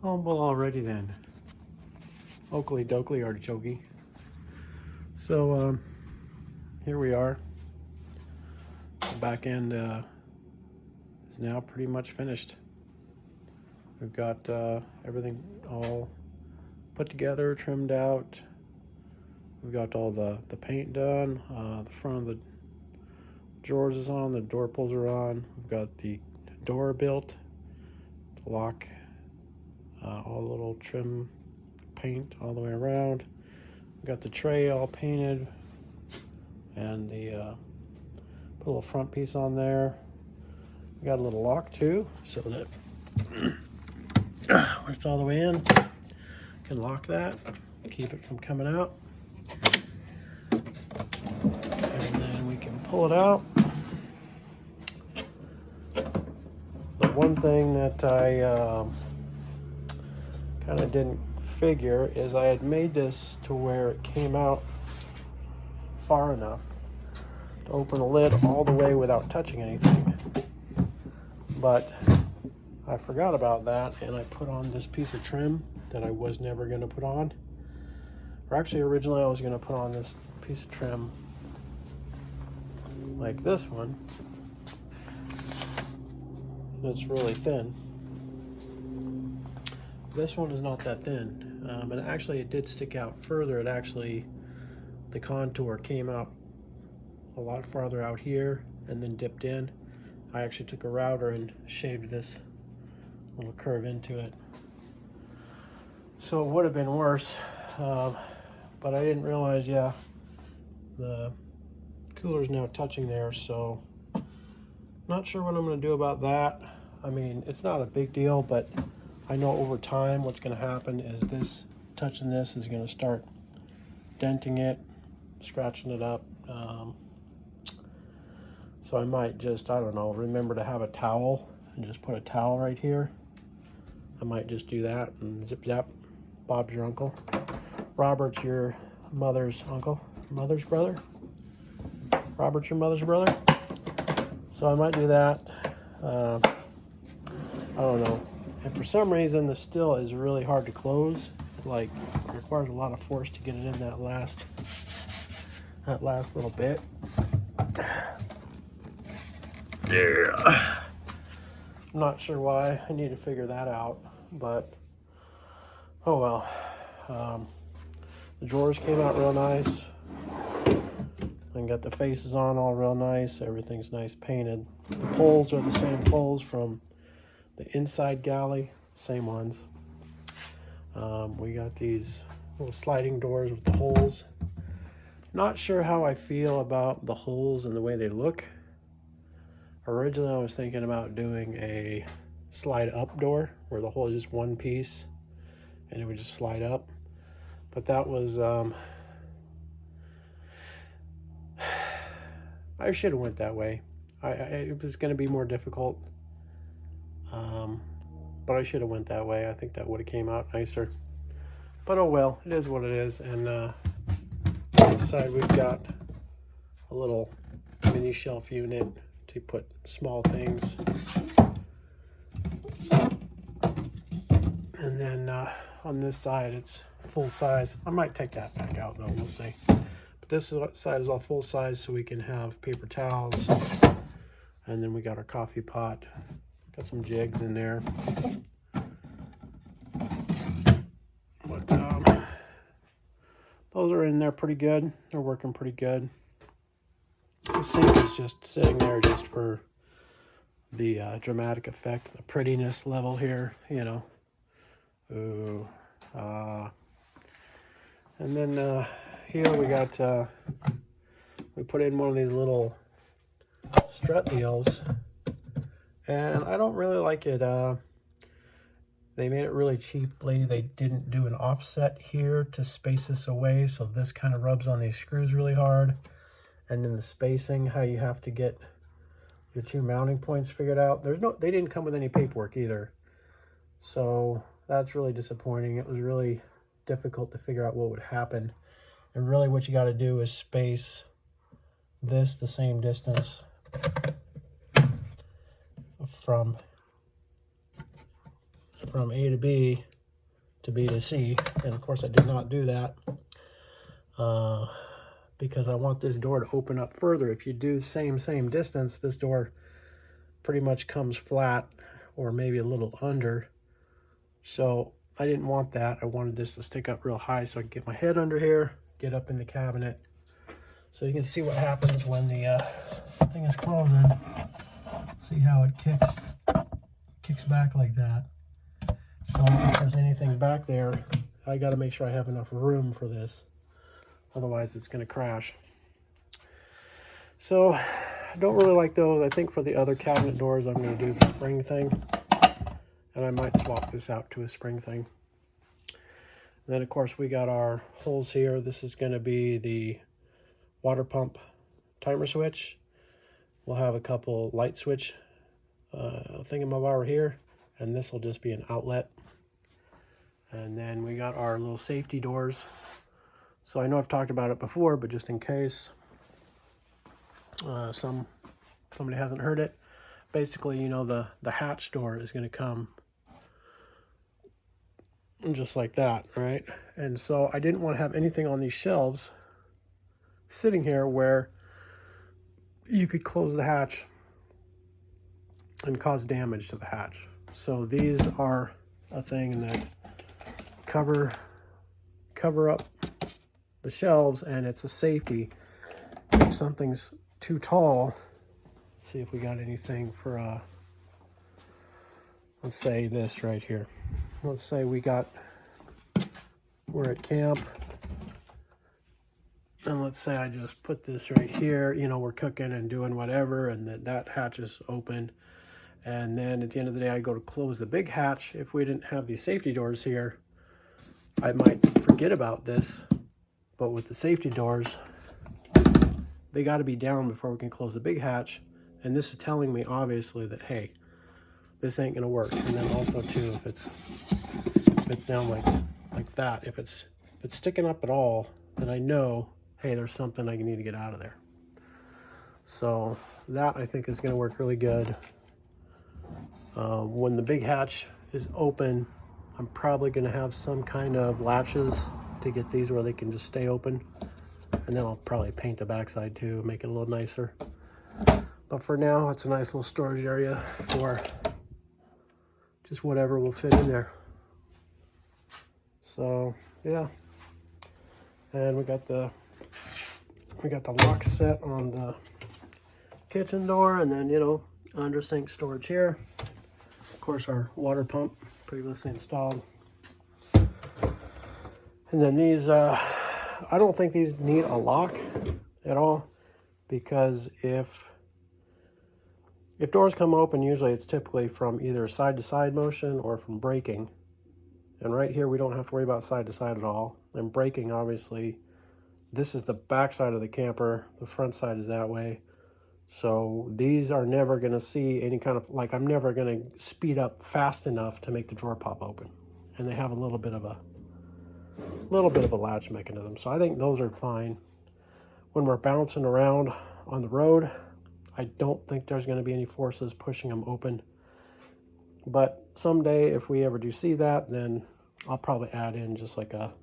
Oh, well, already then. Oakley dokley artichokey. So, here we are. The back end is now pretty much finished. We've got everything all put together, trimmed out. We've got all the paint done. The front of the drawers is on. The door pulls are on. We've got the door built. The lock. All the little trim paint all the way around. We've got the tray all painted. And the put a little front piece on there. We got a little lock too, so that when it's all the way in, can lock that, keep it from coming out. And then we can pull it out. The one thing that I kind of didn't figure is I had made this to where it came out far enough to open the lid all the way without touching anything. But I forgot about that, and I put on this piece of trim that I was never going to put on. Or actually, originally I was going to put on this piece of trim like this one. That's really thin. This one is not that thin. And actually it did stick out further. It actually, the contour came out a lot farther out here and then dipped in. I actually took a router and shaved this little curve into it. So it would have been worse, but I didn't realize, yeah, the cooler's now touching there, so not sure what I'm going to do about that. I mean, it's not a big deal, but I know over time what's going to happen is this, touching this is going to start denting it, scratching it up. So I might just, I don't know, remember to have a towel and just put a towel right here. I might just do that and zip zap. Bob's your uncle. Robert's your mother's uncle. Mother's brother. Robert's your mother's brother. So I might do that. I don't know. And for some reason, the still is really hard to close. Like, it requires a lot of force to get it in that last little bit. Yeah. I'm not sure why. I need to figure that out, but oh well. The drawers came out real nice. And got the faces on all real nice. Everything's nice painted. The poles are the same poles from the inside galley, same ones. We got these little sliding doors with the holes. Not sure how I feel about the holes and the way they look. Originally I was thinking about doing a slide up door where the hole is just one piece and it would just slide up. But that was, I should have went that way. It was going to be more difficult. But I should have went that way. I think that would have came out nicer. But oh well, it is what it is. And on the side we've got a little mini shelf unit to put small things. And then on this side it's full size. I might take that back out though, we'll see. But this side is all full size so we can have paper towels. And then we got our coffee pot. Got some jigs in there. But those are in there pretty good. They're working pretty good. The sink is just sitting there just for the dramatic effect, the prettiness level here, you know. Ooh. And then here we got, we put in one of these little strut deals. And I don't really like it. They made it really cheaply. They didn't do an offset here to space this away, so this kind of rubs on these screws really hard. And then the spacing, how you have to get your two mounting points figured out. They didn't come with any paperwork either. So that's really disappointing. It was really difficult to figure out what would happen. And really what you got to do is space this the same distance from A to B to B to C. And of course I did not do that because I want this door to open up further. If you do same distance, this door pretty much comes flat or maybe a little under. So I didn't want that. I wanted this to stick up real high so I could get my head under here, get up in the cabinet. So you can see what happens when the thing is closing. See how it kicks back like that. So if there's anything back there, I got to make sure I have enough room for this. Otherwise it's going to crash. So I don't really like those. I think for the other cabinet doors I'm going to do the spring thing. And I might swap this out to a spring thing. And then of course we got our holes here. This is going to be the water pump timer switch. We'll have a couple light switch thingamabob here, and this will just be an outlet. And then we got our little safety doors. So I know I've talked about it before, but just in case somebody hasn't heard it, basically, you know, the hatch door is going to come just like that, right? And so I didn't want to have anything on these shelves sitting here where you could close the hatch and cause damage to the hatch. So these are a thing that cover up the shelves, and it's a safety. If something's too tall, see if we got anything for let's say this right here. Let's say we're at camp, and let's say I just put this right here, you know, we're cooking and doing whatever, and that hatch is open. And then at the end of the day, I go to close the big hatch. If we didn't have these safety doors here, I might forget about this. But with the safety doors, they got to be down before we can close the big hatch. And this is telling me, obviously, that, hey, this ain't going to work. And then also, too, if it's down like that, if it's sticking up at all, then I know, hey, there's something I need to get out of there. So that, I think, is going to work really good. When the big hatch is open, I'm probably going to have some kind of latches to get these where they can just stay open. And then I'll probably paint the backside too, make it a little nicer. But for now, it's a nice little storage area for just whatever will fit in there. So yeah, and we got the lock set on the kitchen door, and then, you know, under sink storage here. Of course, our water pump previously installed. And then these, I don't think these need a lock at all, because if doors come open, usually it's typically from either side to side motion or from braking. And right here, we don't have to worry about side to side at all. And braking, obviously, this is the back side of the camper. The front side is that way. So these are never going to see any kind of, like, I'm never going to speed up fast enough to make the drawer pop open. And they have a little bit of a latch mechanism. So I think those are fine. When we're bouncing around on the road, I don't think there's going to be any forces pushing them open. But someday, if we ever do see that, then I'll probably add in just like a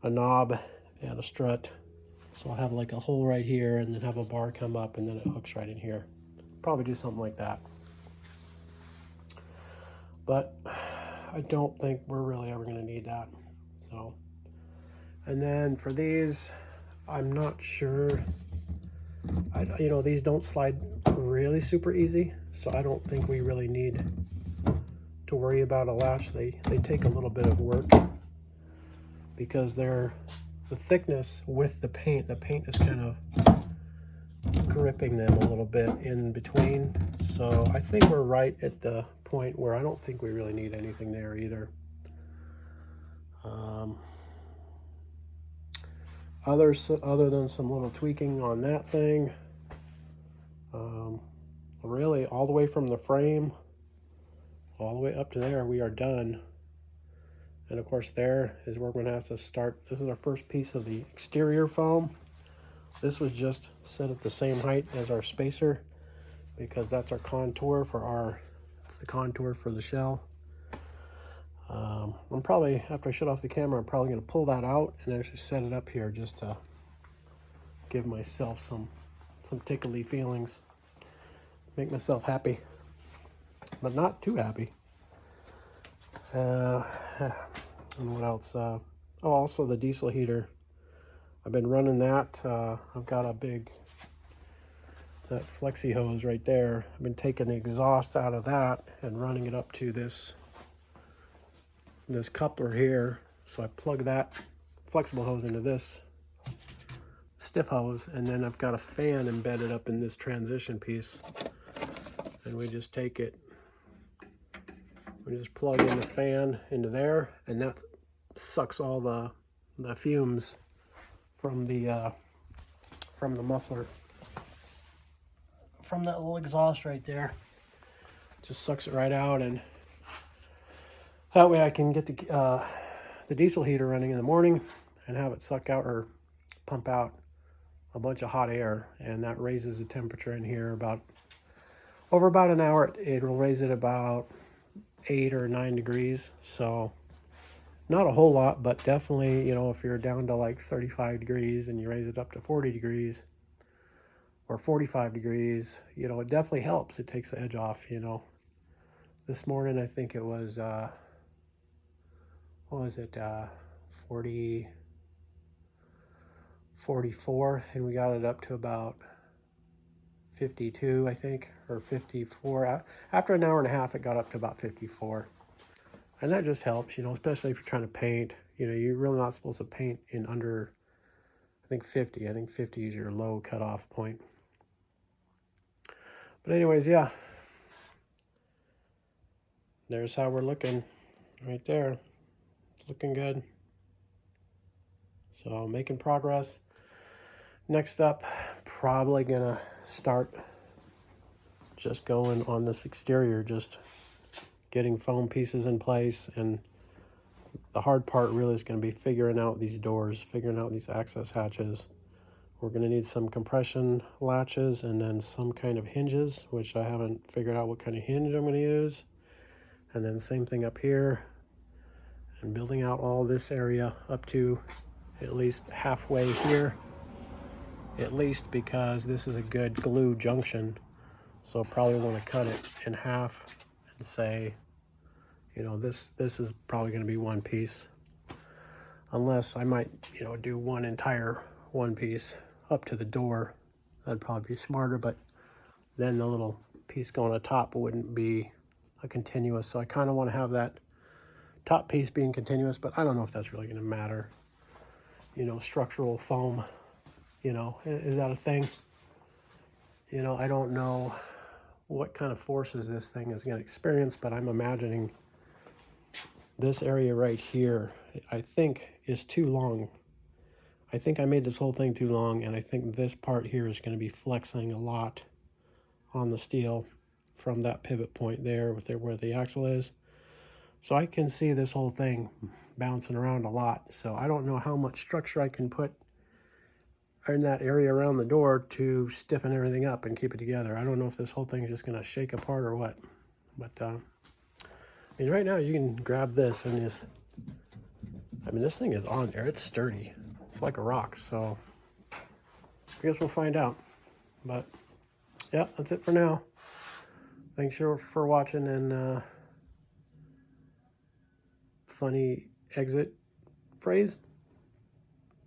knob and a strut. So I'll have like a hole right here, and then have a bar come up, and then it hooks right in here. Probably do something like that. But I don't think we're really ever going to need that. So, and then for these, I'm not sure. You know, these don't slide really super easy, so I don't think we really need to worry about a latch. They take a little bit of work because they're the thickness with the paint. The paint is kind of gripping them a little bit in between. So I think we're right at the point where I don't think we really need anything there either. Other than some little tweaking on that thing, really all the way from the frame all the way up to there, we are done. And of course, there is where we're going to have to start. This is our first piece of the exterior foam. This was just set at the same height as our spacer, because that's our contour for it's the contour for the shell. I'm probably, after I shut off the camera, I'm probably going to pull that out and actually set it up here just to give myself some tickly feelings. Make myself happy, but not too happy. And what else? Oh, also the diesel heater. I've been running that. I've got a big, that flexi hose right there. I've been taking the exhaust out of that and running it up to this coupler here. So I plug that flexible hose into this stiff hose, and then I've got a fan embedded up in this transition piece. And we just take it, we just plug in the fan into there, and that sucks all the fumes from the muffler, from that little exhaust right there. Just sucks it right out, and that way I can get the diesel heater running in the morning and have it suck out or pump out a bunch of hot air, and that raises the temperature in here over about an hour. It'll raise it about 8 or 9 degrees. So not a whole lot, but definitely, you know, if you're down to like 35 degrees and you raise it up to 40 degrees or 45 degrees, you know, it definitely helps. It takes the edge off, you know. This morning, I think it was, what was it, 44, and we got it up to about 52, I think, or 54. After an hour and a half, it got up to about 54. And that just helps, you know, especially if you're trying to paint. You know, you're really not supposed to paint in under, I think 50. I think 50 is your low cutoff point. But anyways, yeah. There's how we're looking right there. It's looking good. So making progress. Next up, probably gonna start just going on this exterior, just getting foam pieces in place, and the hard part really is going to be figuring out these doors, figuring out these access hatches. We're going to need some compression latches and then some kind of hinges, which I haven't figured out what kind of hinge I'm going to use. And then same thing up here, and building out all this area up to at least halfway here, at least, because this is a good glue junction. So I'll probably want to cut it in half and say, you know, this is probably going to be one piece, unless I might, you know, do one entire one piece up to the door. That'd probably be smarter, but then the little piece going on top wouldn't be a continuous. So I kind of want to have that top piece being continuous, but I don't know if that's really going to matter. You know, structural foam, you know, is that a thing? You know, I don't know what kind of forces this thing is going to experience, but I'm imagining this area right here, I think, is too long. I think I made this whole thing too long, and I think this part here is going to be flexing a lot on the steel from that pivot point there where the axle is. So I can see this whole thing bouncing around a lot. So I don't know how much structure I can put in that area around the door to stiffen everything up and keep it together. I don't know if this whole thing is just going to shake apart or what. But I mean, right now you can grab this and just, I mean, this thing is on there. It's sturdy. It's like a rock. So I guess we'll find out. But yeah, that's it for now. Thanks for watching, and funny exit phrase.